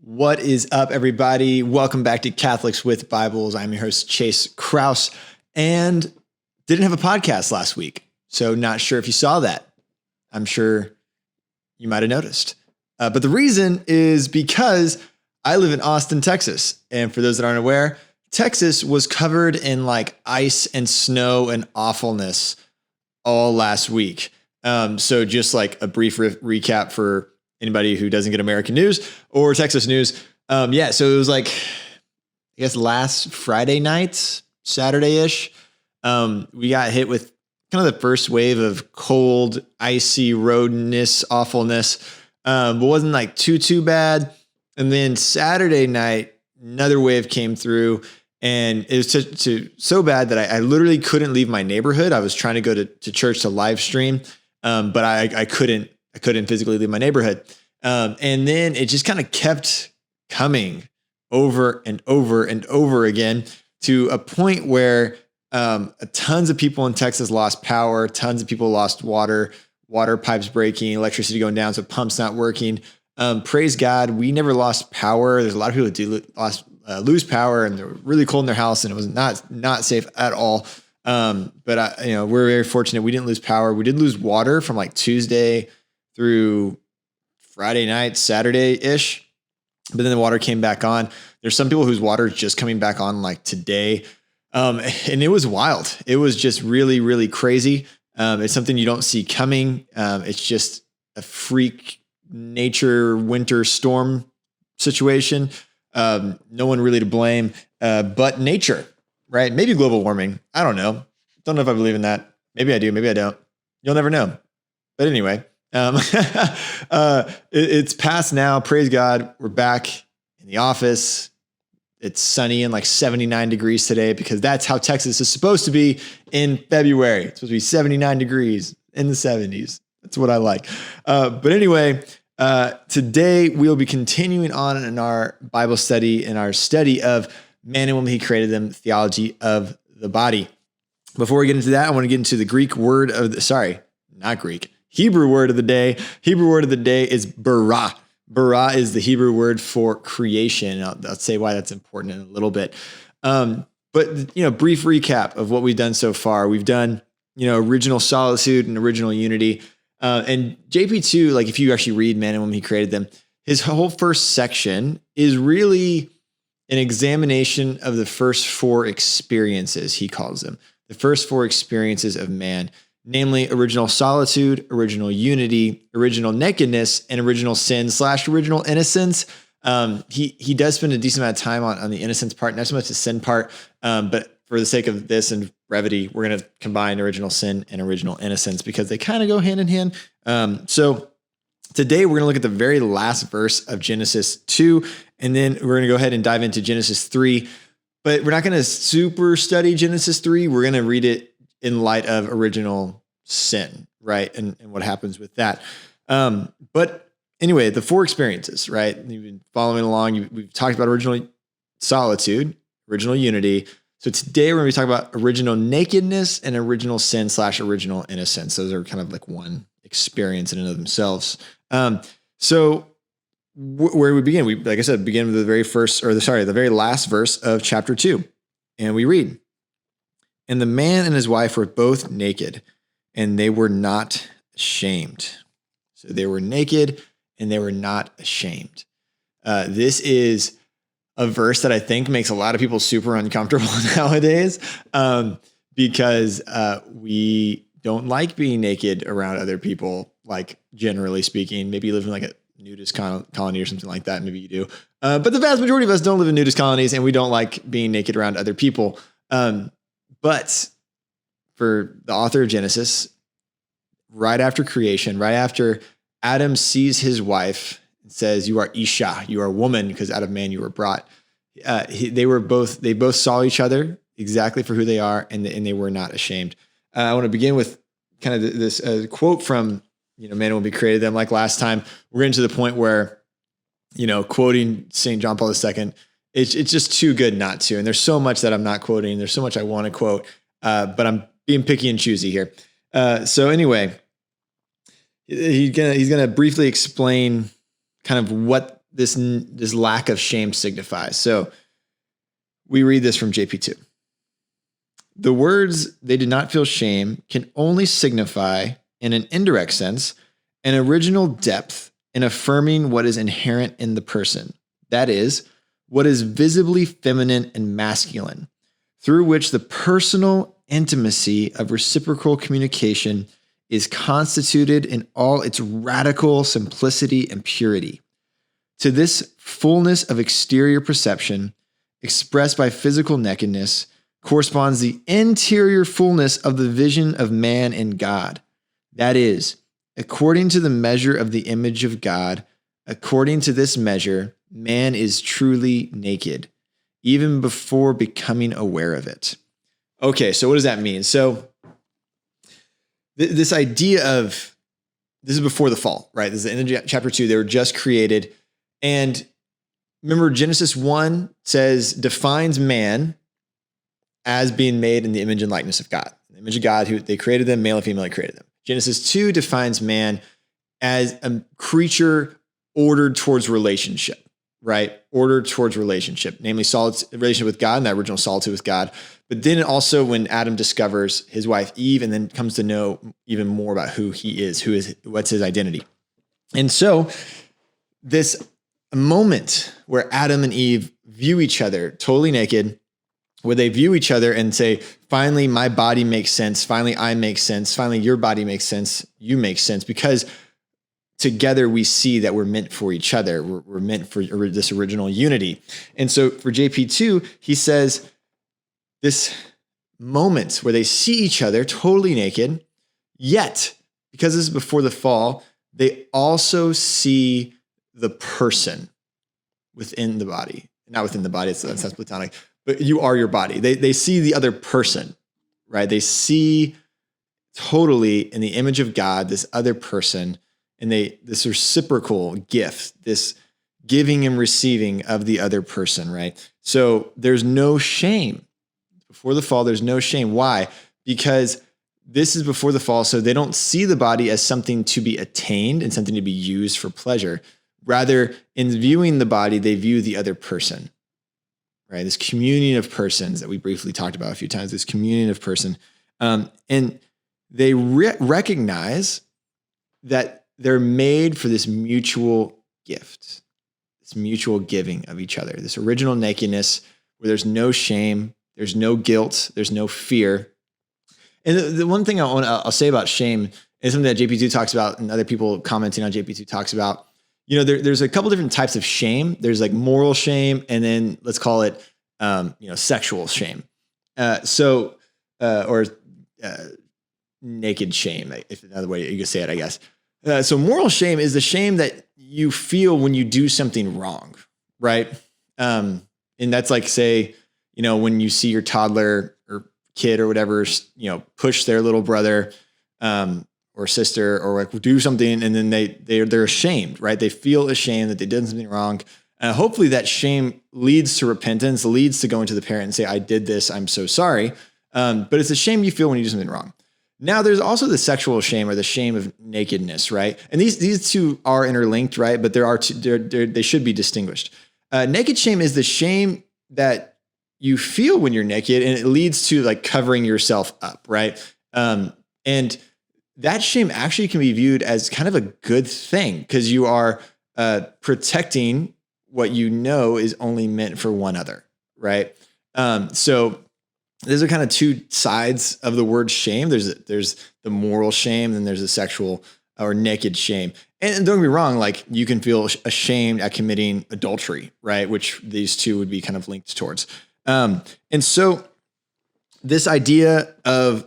What is up, everybody? Welcome back to Catholics with Bibles. I'm your host, Chase Kraus, and didn't have a podcast last week, so not sure if you saw that. I'm sure you might have noticed. But the reason is because I live in Austin, Texas. And for those that aren't aware, Texas was covered in like ice and snow and awfulness all last week. So just like a brief recap for anybody who doesn't get American news or Texas news. So it was like, I guess last Friday night, Saturday-ish, we got hit with kind of the first wave of cold, icy roadness, awfulness, but wasn't like too bad. And then Saturday night, another wave came through, and it was so bad that I literally couldn't leave my neighborhood. I was trying to go to church to live stream, but I couldn't physically leave my neighborhood. And then it just kind of kept coming over and over and over again to a point where tons of people in Texas lost power, tons of people lost water pipes breaking, electricity going down, so pumps not working. Praise God, we never lost power. There's a lot of people that do lose power, and they're really cold in their house, and it was not safe at all. But we're very fortunate. We didn't lose power. We did lose water from like Tuesday through Friday night, Saturday-ish, but then the water came back on. There's some people whose water is just coming back on like today. And it was wild. It was just really, really crazy. It's something you don't see coming. It's just a freak nature winter storm situation. No one really to blame, but nature, right? Maybe global warming. I don't know. Don't know if I believe in that. Maybe I do. Maybe I don't. You'll never know. But anyway, it's past now. Praise God. We're back in the office. It's sunny and like 79 degrees today because that's how Texas is supposed to be in February. It's supposed to be 79 degrees in the 70s. That's what I like. But anyway, today we'll be continuing on in our Bible study, in our study of man and woman, he created them, theology of the body. Before we get into that, I want to get into the Hebrew word of the day. Hebrew word of the day is bara. Bara is the Hebrew word for creation. I'll say why that's important in a little bit. But brief recap of what we've done so far. We've done, original solitude and original unity. And JP2, like if you actually read Man and Woman, he created them, his whole first section is really an examination of the first four experiences, he calls them. The first four experiences of man. Namely, original solitude, original unity, original nakedness, and original sin / original innocence. He does spend a decent amount of time on the innocence part, not so much the sin part. But for the sake of this and brevity, we're going to combine original sin and original innocence because they kind of go hand in hand. So today we're going to look at the very last verse of Genesis 2, and then we're going to go ahead and dive into Genesis 3. But we're not going to super study Genesis 3. We're going to read it in light of original sin, right? And what happens with that. But anyway, the four experiences, right? You've been following along. We've talked about original solitude, original unity. So today we're going to be talking about original nakedness and original sin / original innocence. Those are kind of like one experience in and of themselves. So where we begin, like I said, begin with the very last verse of chapter 2. And we read, "And the man and his wife were both naked, and they were not ashamed." So they were naked, and they were not ashamed. This is a verse that I think makes a lot of people super uncomfortable nowadays because we don't like being naked around other people, like generally speaking. Maybe you live in like a nudist colony or something like that. Maybe you do. But the vast majority of us don't live in nudist colonies, and we don't like being naked around other people. But for the author of Genesis, right after creation, right after Adam sees his wife and says, "You are Isha, you are a woman, because out of man you were brought." They both saw each other exactly for who they are, and they were not ashamed. I want to begin with kind of this quote from, man will be created them. Like last time, we're getting to the point where, quoting St. John Paul II, it's just too good not to. And there's so much that I'm not quoting. There's so much I want to quote, but I'm being picky and choosy here. So anyway, he's gonna briefly explain kind of what this lack of shame signifies. So we read this from JP2. The words "they did not feel shame" can only signify, in an indirect sense, an original depth in affirming what is inherent in the person. That is, what is visibly feminine and masculine, through which the personal intimacy of reciprocal communication is constituted in all its radical simplicity and purity. To this fullness of exterior perception, expressed by physical nakedness, corresponds the interior fullness of the vision of man in God. That is, according to the measure of the image of God, according to this measure, man is truly naked, even before becoming aware of it. Okay, so what does that mean? So this idea of, this is before the fall, right? This is the end of chapter 2. They were just created. And remember, Genesis 1 defines man as being made in the image and likeness of God. The image of God, who they created them, male and female, he created them. Genesis 2 defines man as a creature ordered towards relationship, right? Ordered towards relationship, namely relationship with God and that original solitude with God. But then also when Adam discovers his wife Eve and then comes to know even more about who he is, what's his identity. And so this moment where Adam and Eve view each other totally naked, where they view each other and say, finally, my body makes sense. Finally, I make sense. Finally, your body makes sense. You make sense, because together we see that we're meant for each other. We're meant for this original unity. And so for JP2, he says this moment where they see each other totally naked, yet, because this is before the fall, they also see the person within the body. Not within the body, that's platonic, but you are your body. They see the other person, right? They see totally in the image of God, this other person, and this reciprocal gift, this giving and receiving of the other person, right? So there's no shame. Before the fall, there's no shame. Why? Because this is before the fall, so they don't see the body as something to be attained and something to be used for pleasure. Rather, in viewing the body, they view the other person, right? This communion of persons that we briefly talked about a few times, this communion of person. And they recognize that they're made for this mutual gift, this mutual giving of each other, this original nakedness where there's no shame, there's no guilt, there's no fear. And the one thing I'll say about shame is something that JP2 talks about, and other people commenting on JP2 talks about. You know, there's a couple different types of shame. There's like moral shame, and then let's call it, sexual shame. Or naked shame, if another way you could say it, I guess. So moral shame is the shame that you feel when you do something wrong, right? And that's like, say, when you see your toddler or kid or whatever, push their little brother or sister or like do something, and then they're ashamed, right? They feel ashamed that they did something wrong. Hopefully that shame leads to repentance, leads to going to the parent and say, I did this, I'm so sorry. But it's a shame you feel when you do something wrong. Now, there's also the sexual shame or the shame of nakedness, right? And these two are interlinked, right? But they should be distinguished. Naked shame is the shame that you feel when you're naked, and it leads to like covering yourself up, right? And that shame actually can be viewed as kind of a good thing, because you are protecting what you know is only meant for one other, right? So those are kind of two sides of the word shame. There's the moral shame, and there's the sexual or naked shame. And don't get me wrong, like you can feel ashamed at committing adultery, right? Which these two would be kind of linked towards. And so this idea of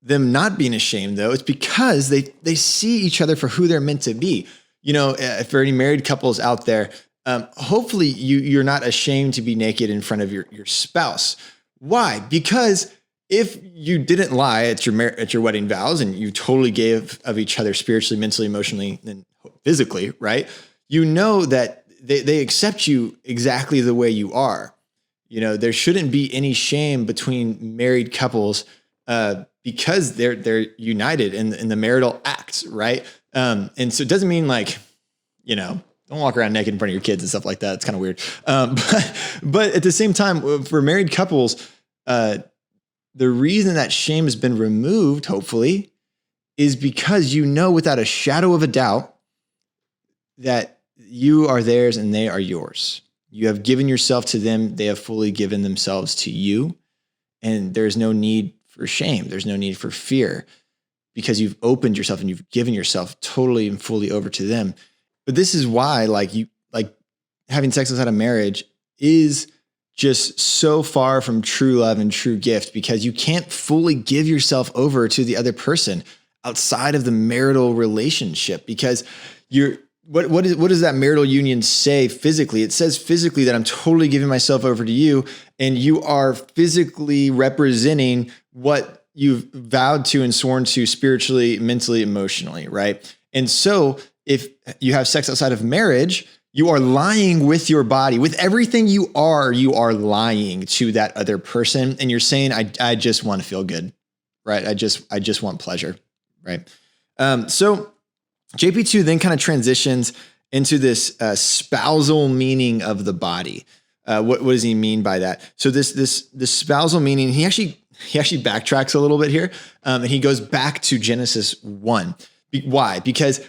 them not being ashamed, though, it's because they see each other for who they're meant to be. For any married couples out there, hopefully you're not ashamed to be naked in front of your spouse. Why? Because if you didn't lie at your wedding vows and you totally gave of each other spiritually, mentally, emotionally, and physically, right? You know that they accept you exactly the way you are. There shouldn't be any shame between married couples because they're united in the marital acts, right? And so it doesn't mean like, Don't walk around naked in front of your kids and stuff like that. It's kind of weird. But at the same time, for married couples, the reason that shame has been removed, hopefully, is because you know without a shadow of a doubt that you are theirs and they are yours. You have given yourself to them. They have fully given themselves to you. And there's no need for shame. There's no need for fear because you've opened yourself and you've given yourself totally and fully over to them. But this is why like having sex outside of marriage is just so far from true love and true gift because you can't fully give yourself over to the other person outside of the marital relationship because what does that marital union say physically? It says physically that I'm totally giving myself over to you and you are physically representing what you've vowed to and sworn to spiritually, mentally, emotionally, right? And so if you have sex outside of marriage, you are lying with your body, with everything you are lying to that other person. And you're saying, I just want to feel good, right? I just want pleasure, right? So JP2 then kind of transitions into this spousal meaning of the body. What does he mean by that? So this spousal meaning, he actually backtracks a little bit here, and he goes back to Genesis 1. Why? Because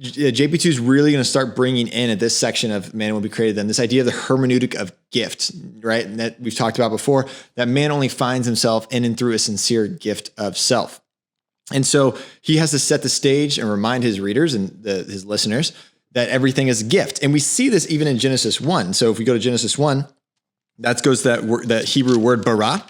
JP2 is really going to start bringing in at this section of man will be created then this idea of the hermeneutic of gift, right? And that we've talked about before, that man only finds himself in and through a sincere gift of self. And so he has to set the stage and remind his readers and his listeners that everything is a gift. And we see this even in Genesis 1. So if we go to Genesis 1, that goes to that Hebrew word bara.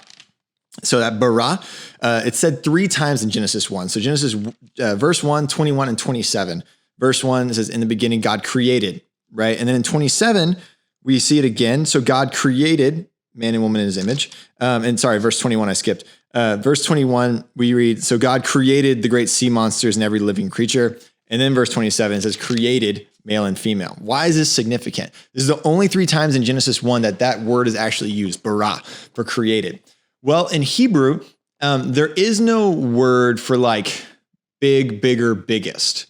So that bara, it's said 3 times in Genesis 1. So Genesis verse 1, 21, and 27. Verse 1 says, in the beginning, God created, right? And then in 27, we see it again. So God created man and woman in his image. Verse 21, I skipped. Verse 21, we read, so God created the great sea monsters and every living creature. And then verse 27, it says created male and female. Why is this significant? This is the only 3 times in Genesis 1 that word is actually used, bara, for created. Well, in Hebrew, there is no word for like big, bigger, biggest,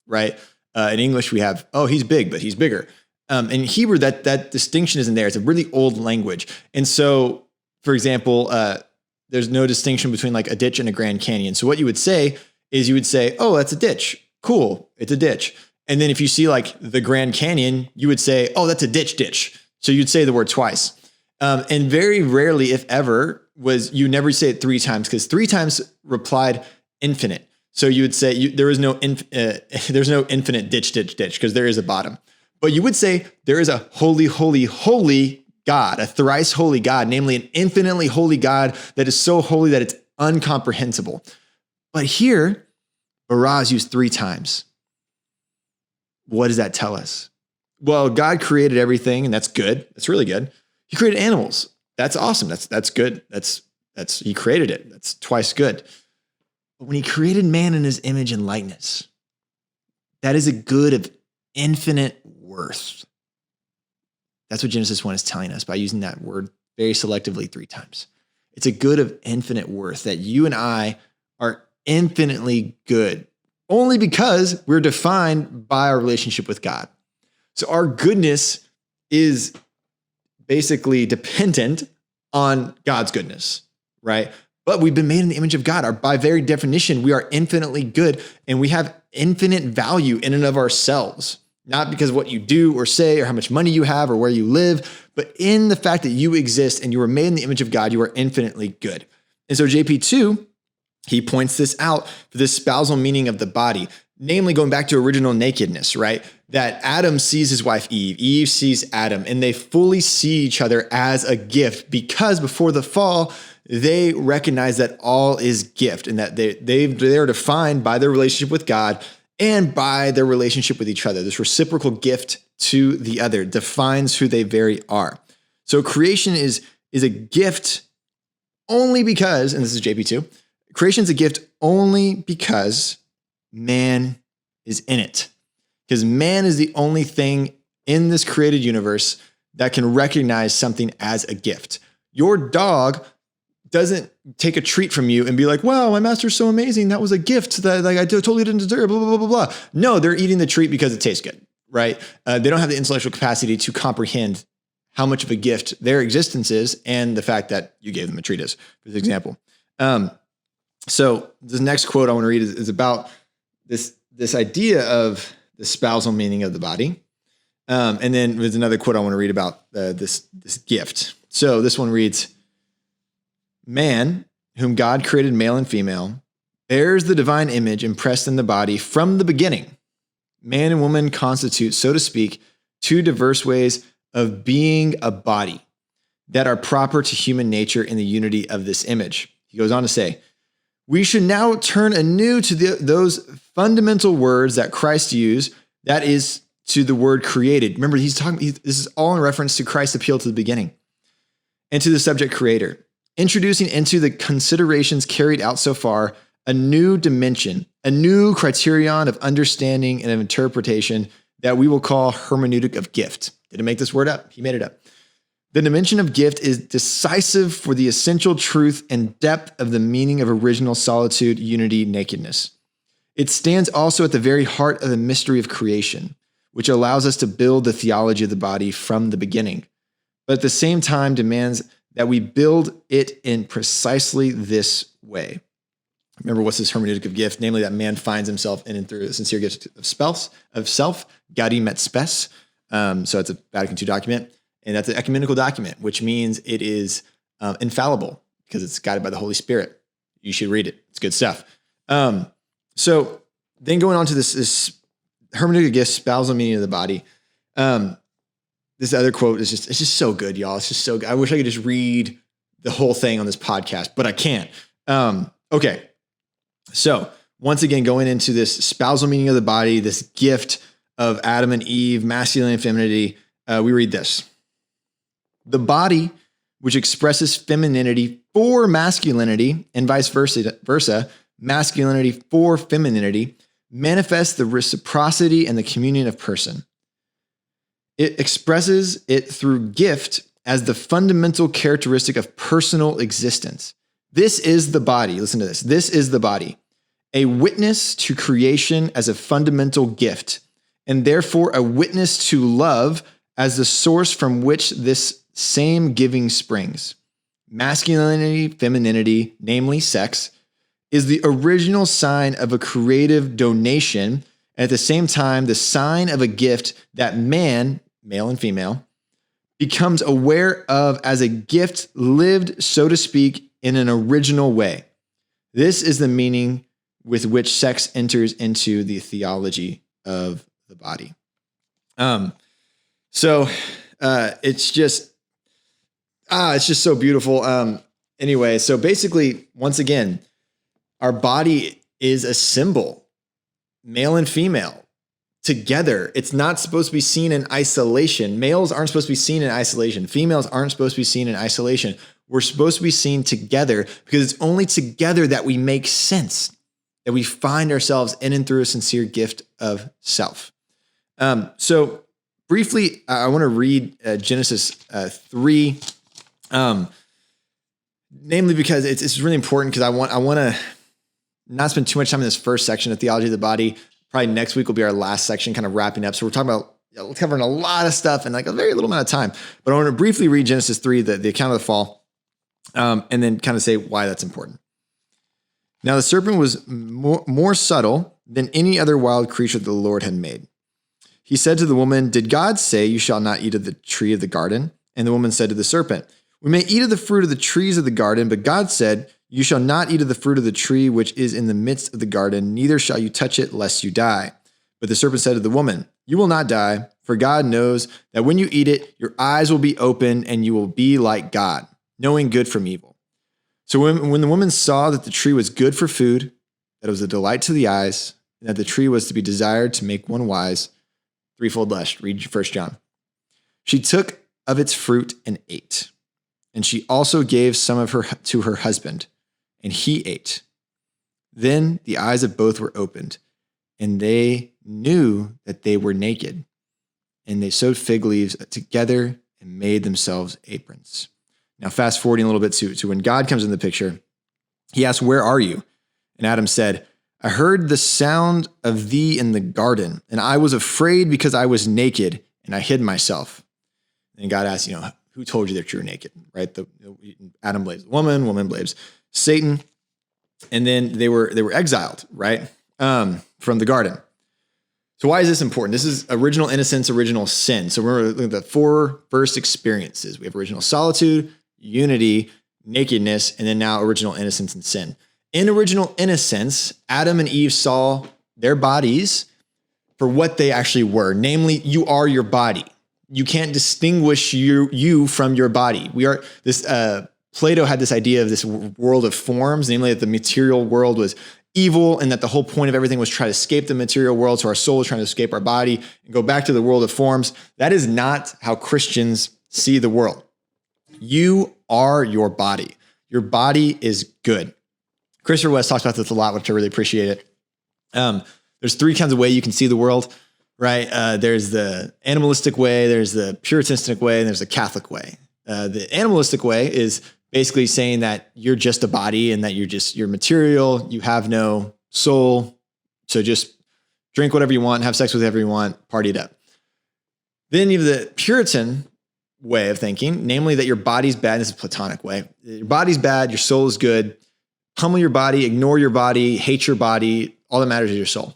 right? In English, we have, oh, he's big, but he's bigger. In Hebrew, that distinction isn't there. It's a really old language. And so, for example, there's no distinction between like a ditch and a Grand Canyon. So what you would say is you would say, oh, that's a ditch. Cool, it's a ditch. And then if you see like the Grand Canyon, you would say, oh, that's a ditch. So you'd say the word twice. And very rarely, if ever, you never say it 3 times because 3 times replied infinite. So you would say there's no infinite ditch because there is a bottom. But you would say there is a holy, holy, holy God, a thrice holy God, namely an infinitely holy God that is so holy that it's incomprehensible. But here, bara is used 3 times. What does that tell us? Well, God created everything, and that's good. That's really good. He created animals. That's awesome. That's good. He created it. That's twice good. But when he created man in his image and likeness, that is a good of infinite worth. That's what Genesis 1 is telling us by using that word very selectively 3 times. It's a good of infinite worth that you and I are infinitely good only because we're defined by our relationship with God. So our goodness is basically dependent on God's goodness, right? But we've been made in the image of God. By very definition, we are infinitely good and we have infinite value in and of ourselves, not because of what you do or say or how much money you have or where you live, but in the fact that you exist and you were made in the image of God, you are infinitely good. And so JP2, he points this out for this spousal meaning of the body, namely going back to original nakedness, right? That Adam sees his wife Eve, Eve sees Adam, and they fully see each other as a gift because before the fall, they recognize that all is gift and that they're defined by their relationship with God and by their relationship with each other. This reciprocal gift to the other defines who they very are. So creation is a gift only because, and this is JP2, creation is a gift only because man is in it. Because man is the only thing in this created universe that can recognize something as a gift. Your dog doesn't take a treat from you and be like, wow, my master's so amazing. That was a gift that I totally didn't deserve, blah, blah, blah, blah, blah. No, they're eating the treat because it tastes good, right? They don't have the intellectual capacity to comprehend how much of a gift their existence is and the fact that you gave them a treatise, for example. So the next quote I want to read is about this idea of the spousal meaning of the body. And then there's another quote I want to read about this gift. So this one reads, man, whom God created male and female, bears the divine image impressed in the body from the beginning. Man and woman constitute, so to speak, two diverse ways of being a body that are proper to human nature in the unity of this image. He goes on to say, we should now turn anew to those fundamental words that Christ used, that is, to the word created. Remember, this is all in reference to Christ's appeal to the beginning and to the subject creator, introducing into the considerations carried out so far a new dimension, a new criterion of understanding and of interpretation that we will call hermeneutic of gift. Didn't make this word up. He made it up. The dimension of gift is decisive for the essential truth and depth of the meaning of original solitude, unity, nakedness. It stands also at the very heart of the mystery of creation, which allows us to build the theology of the body from the beginning, but at the same time demands that we build it in precisely this way. Remember, what's this hermeneutic of gift? Namely, that man finds himself in and through a sincere gift of self, gaudium et spes. So it's a Vatican II document, and that's an ecumenical document, which means it is infallible because it's guided by the Holy Spirit. You should read it. It's good stuff. So then going on to this hermeneutic of gift, spousal meaning of the body. This other quote is it's just so good, y'all. It's just so good. I wish I could just read the whole thing on this podcast, but I can't. Okay. So once again, going into this spousal meaning of the body, this gift of Adam and Eve, masculine and femininity, we read this. The body, which expresses femininity for masculinity and vice versa, masculinity for femininity, manifests the reciprocity and the communion of person. It expresses it through gift as the fundamental characteristic of personal existence. This is the body. Listen to this. This is the body, a witness to creation as a fundamental gift, and therefore a witness to love as the source from which this same giving springs. Masculinity, femininity, namely sex, is the original sign of a creative donation, and at the same time, the sign of a gift that man, male and female, becomes aware of as a gift lived, so to speak, in an original way. This is the meaning with which sex enters into the theology of the body. It's just so beautiful. Anyway, so basically, once again, our body is a symbol, male and female, together. It's not supposed to be seen in isolation. Males aren't supposed to be seen in isolation. Females aren't supposed to be seen in isolation. We're supposed to be seen together because it's only together that we make sense, that we find ourselves in and through a sincere gift of self. So briefly, I want to read Genesis 3, namely because it's really important because I want to not spend too much time in this first section of theology of the body. Probably next week will be our last section, kind of wrapping up. So we're talking about covering a lot of stuff in like a very little amount of time. But I want to briefly read Genesis 3, the account of the fall, and then kind of say why that's important. Now the serpent was more subtle than any other wild creature that the Lord had made. He said to the woman, "Did God say you shall not eat of the tree of the garden?" And the woman said to the serpent, "We may eat of the fruit of the trees of the garden, but God said, you shall not eat of the fruit of the tree which is in the midst of the garden, neither shall you touch it, lest you die." But the serpent said to the woman, "You will not die, for God knows that when you eat it, your eyes will be open and you will be like God, knowing good from evil." So when the woman saw that the tree was good for food, that it was a delight to the eyes, and that the tree was to be desired to make one wise, threefold lust, read 1 John. She took of its fruit and ate. And she also gave some of her to her husband, and he ate. Then the eyes of both were opened, and they knew that they were naked. And they sewed fig leaves together and made themselves aprons. Now, fast forwarding a little bit to when God comes in the picture, he asks, "Where are you?" And Adam said, I heard the sound of thee in the garden, and I was afraid because I was naked, and I hid myself. And God asked, who told you that you were naked, right? Adam blames the woman, woman blames Satan. And then they were exiled, right? From the garden. So why is this important? This is original innocence, original sin. So remember, look at the 4 first experiences. We have original solitude, unity, nakedness, and then now original innocence and sin. In original innocence, Adam and Eve saw their bodies for what they actually were. Namely, you are your body. You can't distinguish you from your body. We are this. Plato had this idea of this world of forms, namely that the material world was evil and that the whole point of everything was try to escape the material world. So our soul is trying to escape our body and go back to the world of forms. That is not how Christians see the world. You are your body. Your body is good. Christopher West talks about this a lot, which I really appreciate it. There's 3 kinds of way you can see the world, right? There's the animalistic way, there's the puritanistic way, and there's the Catholic way. The animalistic way is basically saying that you're just a body and that you're material, you have no soul. So just drink whatever you want, have sex with whoever you want, party it up. Then you have the Puritan way of thinking, namely that your body's bad. This is a Platonic way. Your body's bad, your soul is good. Pummel your body, ignore your body, hate your body. All that matters is your soul.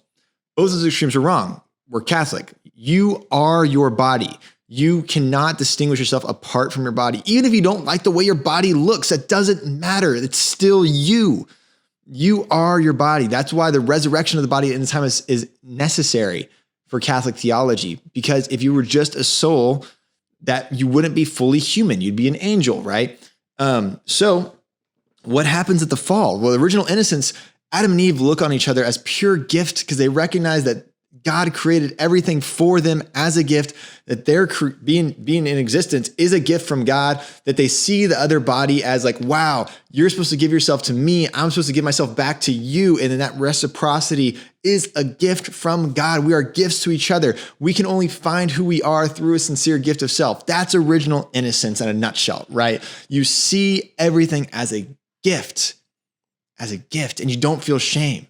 Both of those extremes are wrong. We're Catholic. You are your body. You cannot distinguish yourself apart from your body. Even if you don't like the way your body looks, that doesn't matter. It's still you. You are your body. That's why the resurrection of the body in the time is necessary for Catholic theology. Because if you were just a soul, that you wouldn't be fully human. You'd be an angel, right? So what happens at the fall? Well, the original innocence, Adam and Eve look on each other as pure gift because they recognize that God created everything for them as a gift, that their being in existence is a gift from God, that they see the other body as like, wow, you're supposed to give yourself to me. I'm supposed to give myself back to you. And then that reciprocity is a gift from God. We are gifts to each other. We can only find who we are through a sincere gift of self. That's original innocence in a nutshell, right? You see everything as a gift, and you don't feel shame.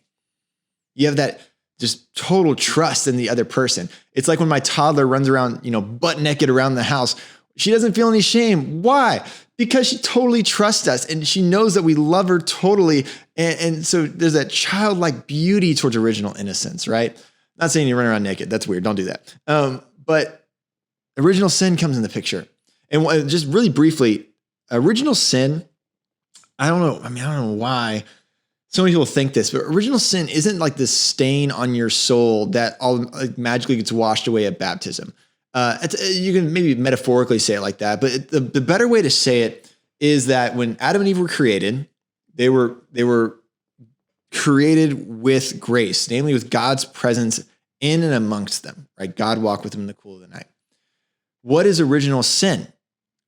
You have that just total trust in the other person. It's like when my toddler runs around, butt naked around the house. She doesn't feel any shame. Why? Because she totally trusts us and she knows that we love her totally. And so there's that childlike beauty towards original innocence, right? Not saying you run around naked. That's weird. Don't do that. But original sin comes in the picture. And just really briefly, original sin, I don't know why so many people think this, but original sin isn't like this stain on your soul that all magically gets washed away at baptism. You can maybe metaphorically say it like that, but the better way to say it is that when Adam and Eve were created, they were created with grace, namely with God's presence in and amongst them, right? God walked with them in the cool of the night. What is original sin?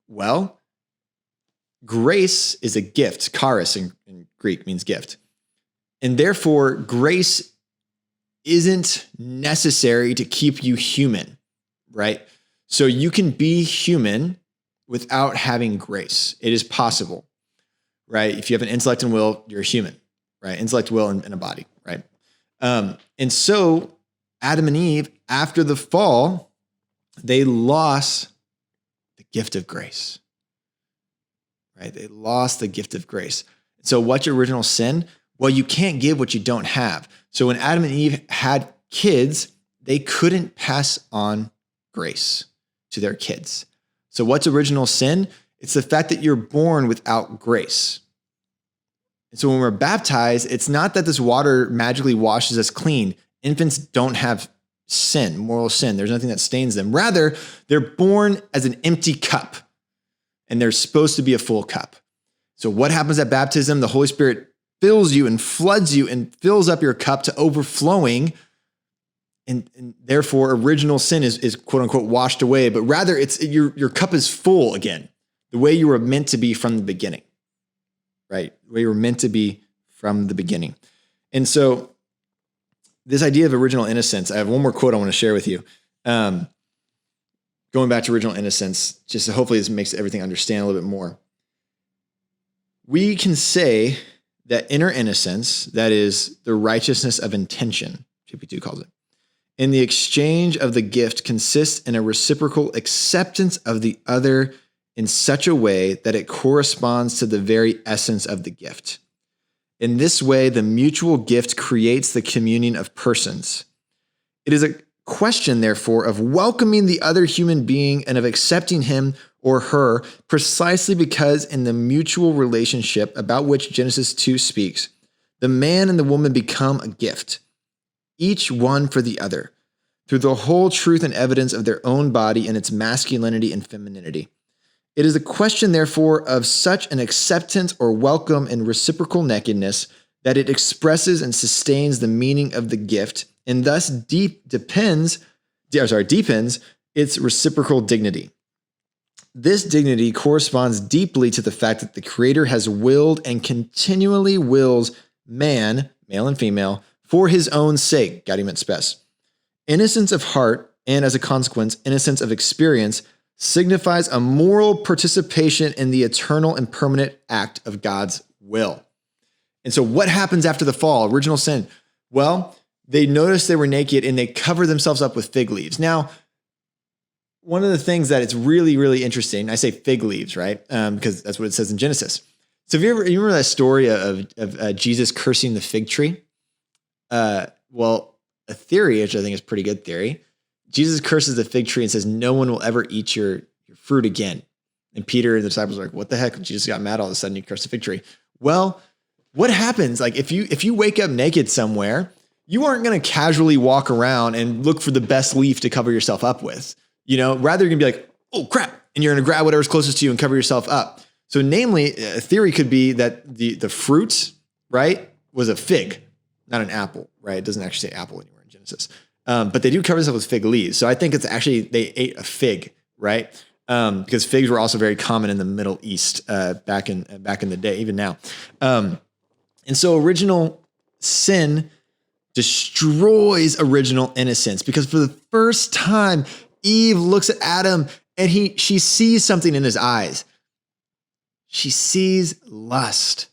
Well, grace is a gift. Charis in Greek means gift. And therefore, grace isn't necessary to keep you human, right? So you can be human without having grace. It is possible, right? If you have an intellect and will, you're a human, right? Intellect, will, and a body, right? And so Adam and Eve, after the fall, they lost the gift of grace, right? They lost the gift of grace. So what's your original sin? Well, you can't give what you don't have. So when Adam and Eve had kids, they couldn't pass on grace to their kids. So what's original sin? It's the fact that you're born without grace. And so when we're baptized, it's not that this water magically washes us clean. Infants don't have sin, moral sin. There's nothing that stains them. Rather, they're born as an empty cup, and they're supposed to be a full cup. So what happens at baptism? The Holy Spirit fills you and floods you and fills up your cup to overflowing. And therefore, original sin is quote unquote washed away, but rather it's your cup is full again, the way you were meant to be from the beginning, right? The way you were meant to be from the beginning. And so this idea of original innocence, I have one more quote I want to share with you. Going back to original innocence, just so hopefully this makes everything understand a little bit more. We can say that inner innocence, that is the righteousness of intention, GP2 calls it, in the exchange of the gift consists in a reciprocal acceptance of the other in such a way that it corresponds to the very essence of the gift. In this way, the mutual gift creates the communion of persons. It is a question, therefore, of welcoming the other human being and of accepting him or her precisely because in the mutual relationship about which Genesis 2 speaks, the man and the woman become a gift, each one for the other, through the whole truth and evidence of their own body and its masculinity and femininity. It is a question, therefore, of such an acceptance or welcome and reciprocal nakedness that it expresses and sustains the meaning of the gift and thus deepens its reciprocal dignity. This dignity corresponds deeply to the fact that the Creator has willed and continually wills man, male and female, for his own sake, Gaudium et Spes. Innocence of heart, and as a consequence, innocence of experience, signifies a moral participation in the eternal and permanent act of God's will. And so what happens after the fall, original sin? Well, they noticed they were naked and they covered themselves up with fig leaves. Now, one of the things that it's really, really interesting, I say fig leaves, right? Because that's what it says in Genesis. So you remember that story of Jesus cursing the fig tree? Well, a theory, which I think is a pretty good theory, Jesus curses the fig tree and says, no one will ever eat your fruit again. And Peter and the disciples are like, what the heck? Jesus got mad all of a sudden, he cursed the fig tree. Well, what happens? Like if you wake up naked somewhere, you aren't going to casually walk around and look for the best leaf to cover yourself up with. Rather you're going to be like, oh crap. And you're going to grab whatever's closest to you and cover yourself up. So namely, a theory could be that the fruit, right, was a fig, not an apple, right? It doesn't actually say apple anywhere in Genesis. But they do cover themselves with fig leaves. So I think it's actually, they ate a fig, right? Because figs were also very common in the Middle East back in the day, even now. And so original sin destroys original innocence, because for the first time, Eve looks at Adam and she sees something in his eyes. She sees lust.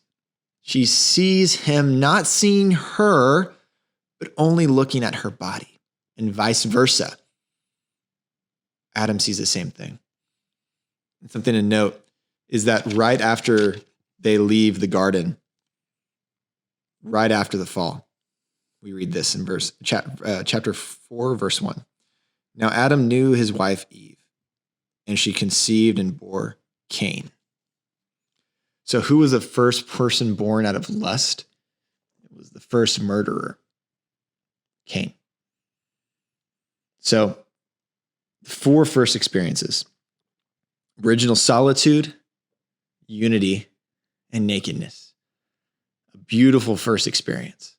She sees him not seeing her, but only looking at her body, and vice versa. Adam sees the same thing. And something to note is that right after they leave the garden, right after the fall, we read this in chapter 4, verse 1. Now Adam knew his wife Eve, and she conceived and bore Cain. So who was the first person born out of lust? It was the first murderer, Cain. So the 4 first experiences: original solitude, unity, and nakedness. A beautiful first experience,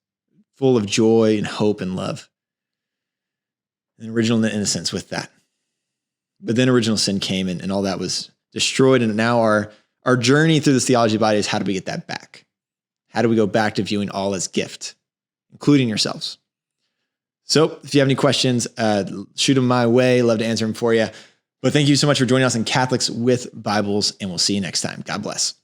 full of joy and hope and love. And original innocence with that. But then original sin came and all that was destroyed. And now our journey through this theology of the body is, how do we get that back? How do we go back to viewing all as gift, including yourselves? So if you have any questions, shoot them my way. Love to answer them for you. But thank you so much for joining us in Catholics with Bibles, and we'll see you next time. God bless.